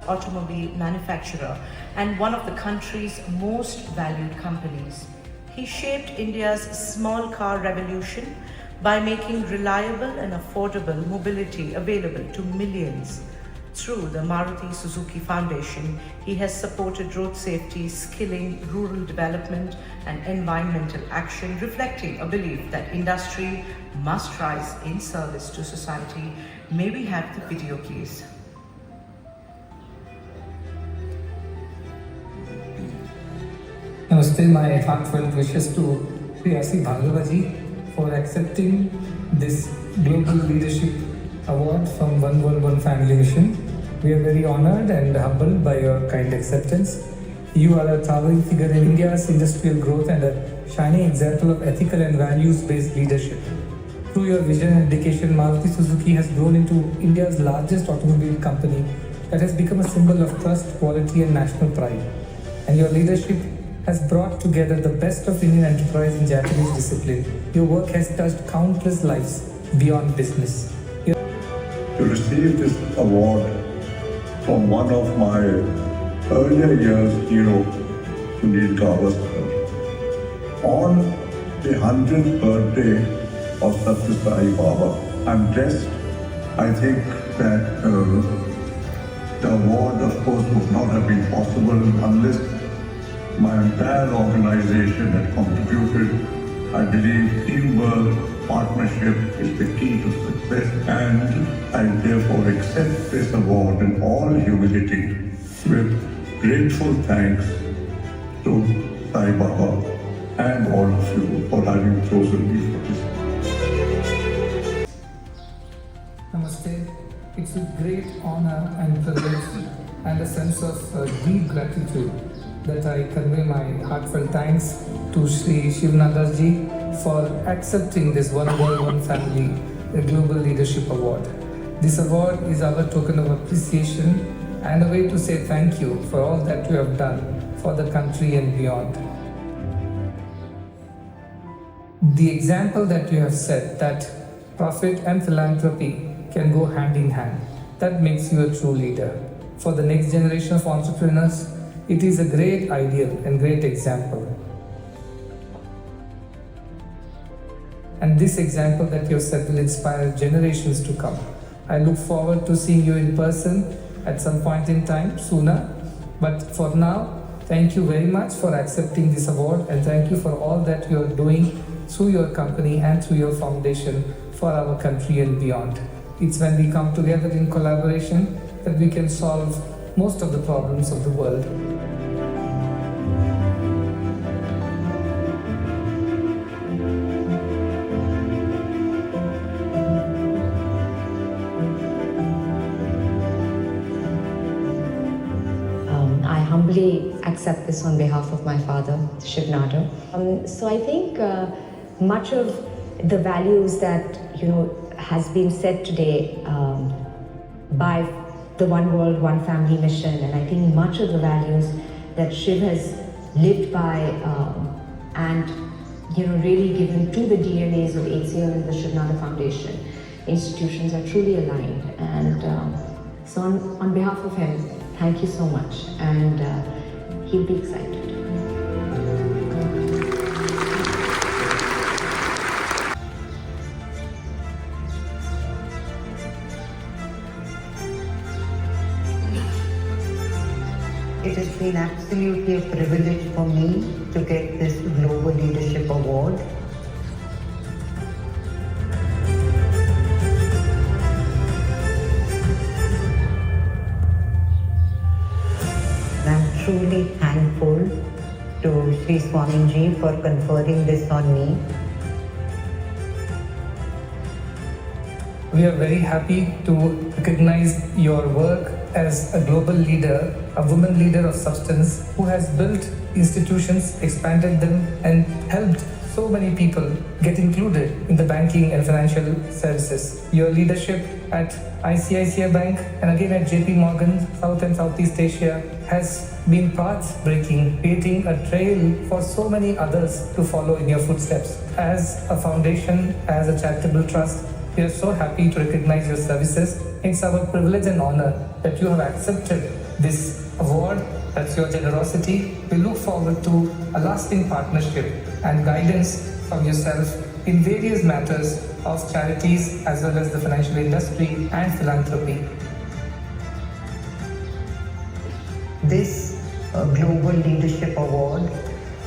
automobile manufacturer and one of the country's most valued companies. He shaped India's small car revolution by making reliable and affordable mobility available to millions. Through the Maruti Suzuki Foundation, he has supported road safety, skilling, rural development, and environmental action, reflecting a belief that industry must rise in service to society. May we have the video, please? Namaste, my heartfelt wishes to Priyasi Bhargavaji for accepting this Global Leadership Award from One World, One Family Mission. We are very honored and humbled by your kind acceptance. You are a towering figure in India's industrial growth and a shining example of ethical and values-based leadership. Through your vision and dedication, Maruti Suzuki has grown into India's largest automobile company that has become a symbol of trust, quality, and national pride. And your leadership has brought together the best of Indian enterprise and Japanese discipline. Your work has touched countless lives beyond business. To receive this award from one of my earlier years hero, Sunil Gavaskar, on the 100th birthday of Satya Sai Baba. I'm blessed. I think that the award, of course, would not have been possible unless my entire organization had contributed. I believe teamwork, partnership is the key to success, and I therefore accept this award in all humility with grateful thanks to Sai Baba and all of you for having chosen me for this. Namaste. It's with great honor and privilege and a sense of deep gratitude that I convey my heartfelt thanks to Sri Shivnadas Ji for accepting this One World, One Family Global Leadership Award. This award is our token of appreciation and a way to say thank you for all that you have done for the country and beyond. The example that you have set, that profit and philanthropy can go hand in hand, that makes you a true leader. For the next generation of entrepreneurs, it is a great ideal and great example. And this example that you have set will inspire generations to come. I look forward to seeing you in person at some point in time, sooner. But for now, thank you very much for accepting this award, and thank you for all that you are doing through your company and through your foundation for our country and beyond. It's when we come together in collaboration that we can solve most of the problems of the world. I humbly accept this on behalf of my father, Shivnada. So I think much of the values that has been said today by the One World, One Family mission, and I think much of the values that Shiv has lived by and really given to the DNAs of HCL and the Shivnada Foundation institutions are truly aligned. And so on behalf of him, thank you so much, and he'll be excited. It has been absolutely a privilege for me to get this Global Leadership Award. I'm truly thankful to Sri Swamiji for conferring this on me. We are very happy to recognize your work as a global leader, a woman leader of substance who has built institutions, expanded them, and helped so many people get included in the banking and financial services. Your leadership at ICICI Bank and again at JP Morgan, South and Southeast Asia, has been path-breaking, creating a trail for so many others to follow in your footsteps. As a foundation, as a charitable trust, we are so happy to recognize your services. It's our privilege and honor that you have accepted this award. That's your generosity. We look forward to a lasting partnership and guidance from yourself in various matters of charities as well as the financial industry and philanthropy. This Global Leadership Award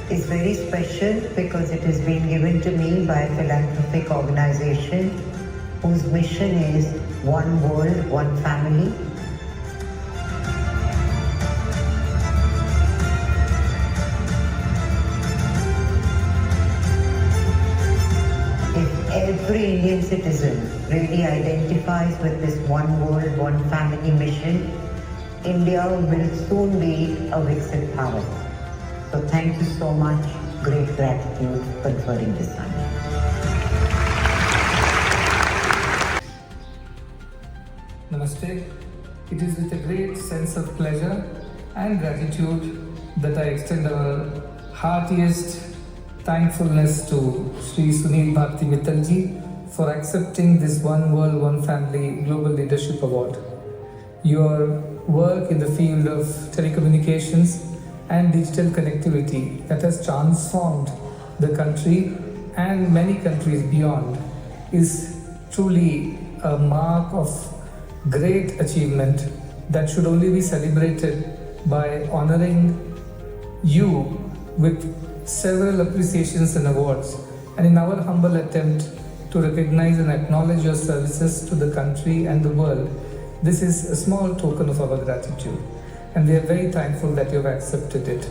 is very special because it has been given to me by a philanthropic organization whose mission is one world, one family. If every Indian citizen really identifies with this one world, one family mission, India will soon be a Viksit power. So thank you so much. Great gratitude for conferring this honor. Namaste. It is with a great sense of pleasure and gratitude that I extend our heartiest thankfulness to Sri Sunil Bharti Mittalji for accepting this One World, One Family Global Leadership Award. Your work in the field of telecommunications and digital connectivity that has transformed the country and many countries beyond is truly a mark of great achievement that should only be celebrated by honoring you with several appreciations and awards. And in our humble attempt to recognize and acknowledge your services to the country and the world, this is a small token of our gratitude, and we are very thankful that you have accepted it.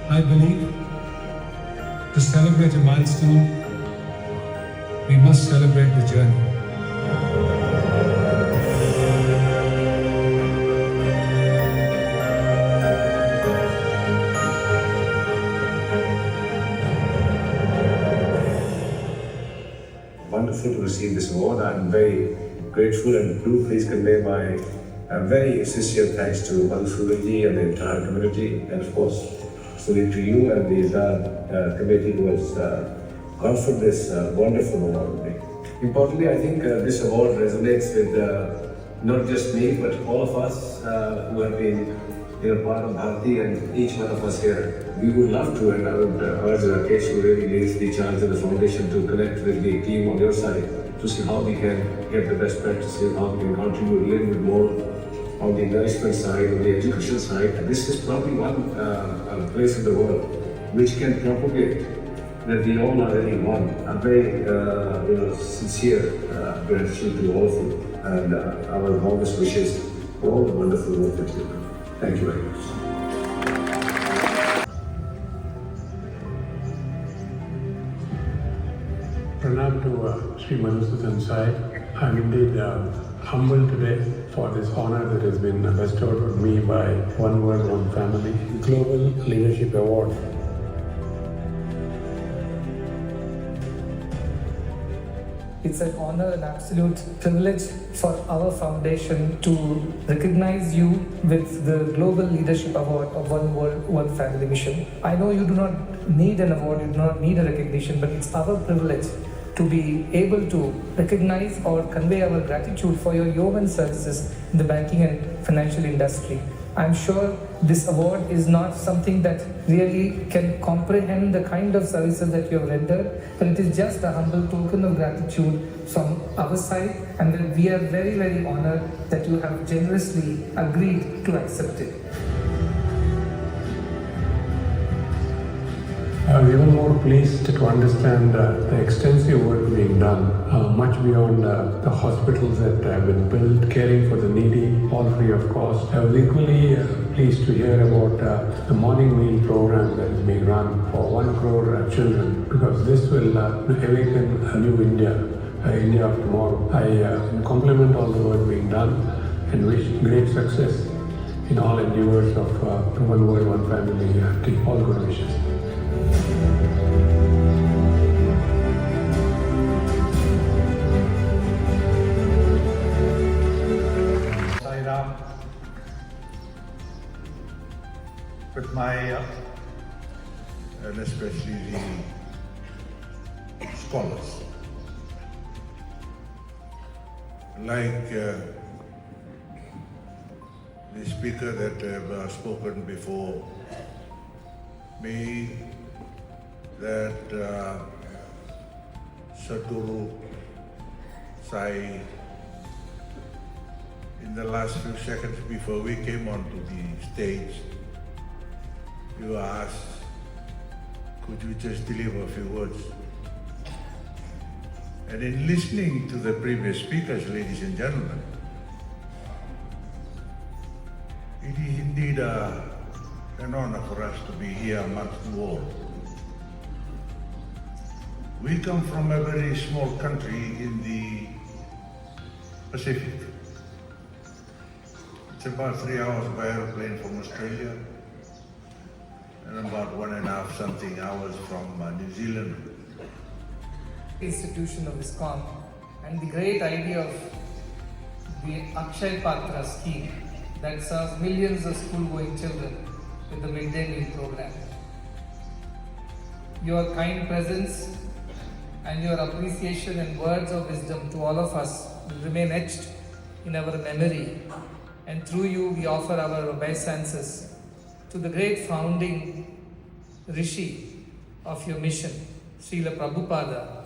I believe to celebrate a milestone, we must celebrate the journey. Wonderful to receive this award. I'm very grateful, and do please convey my very sincere thanks to Madhusudanji and the entire community, and of course salute to you and the entire committee who has conferred this wonderful award on me. Importantly, I think this award resonates with not just me but all of us who have been part of Bharti, and each one of us here. We would love to, and I would urge Rakesh, who really leads the charge of the foundation, to connect with the team on your side to see how we can get the best practices, how we can contribute a little bit more on the nourishment side, on the education side. This is probably one place in the world which can propagate that we all are really one. I'm very sincere gratitude to all of you, and our warmest wishes for all the wonderful work that you do. Thank you very much. Pranam to Sri Madhusudan Sai. I'm indeed humbled today for this honor that has been bestowed on me by One World, One Family Global Leadership Award. It's an honor and absolute privilege for our foundation to recognize you with the Global Leadership Award of One World, One Family Mission. I know you do not need an award, you do not need a recognition, but it's our privilege to be able to recognize or convey our gratitude for your yeoman services in the banking and financial industry. I'm sure this award is not something that really can comprehend the kind of services that you have rendered, but it is just a humble token of gratitude from our side, and that we are very, very honored that you have generously agreed to accept it. I'm even more pleased to understand the extensive work being done, much beyond the hospitals that have been built, caring for the needy, all free of cost. I was equally pleased to hear about the morning meal program that is being run for 1 crore children, because this will awaken a new India, India of tomorrow. I compliment all the work being done and wish great success in all endeavors of One World, One Family team. All good wishes. With my, and especially the scholars, like the speaker that have spoken before me, that Sadhguru Sai, in the last few seconds before we came onto the stage, you asked, could you just deliver a few words? And in listening to the previous speakers, ladies and gentlemen, it is indeed an honor for us to be here amongst you all. We come from a very small country in the Pacific. It's about 3 hours by airplane from Australia and about 1.5 something hours from New Zealand. Institution of ISKCON and the great idea of the Akshay Patra scheme that serves millions of school-going children with the midday meal program. Your kind presence and your appreciation and words of wisdom to all of us will remain etched in our memory, and through you we offer our obeisances to the great founding Rishi of your mission, Srila Prabhupada,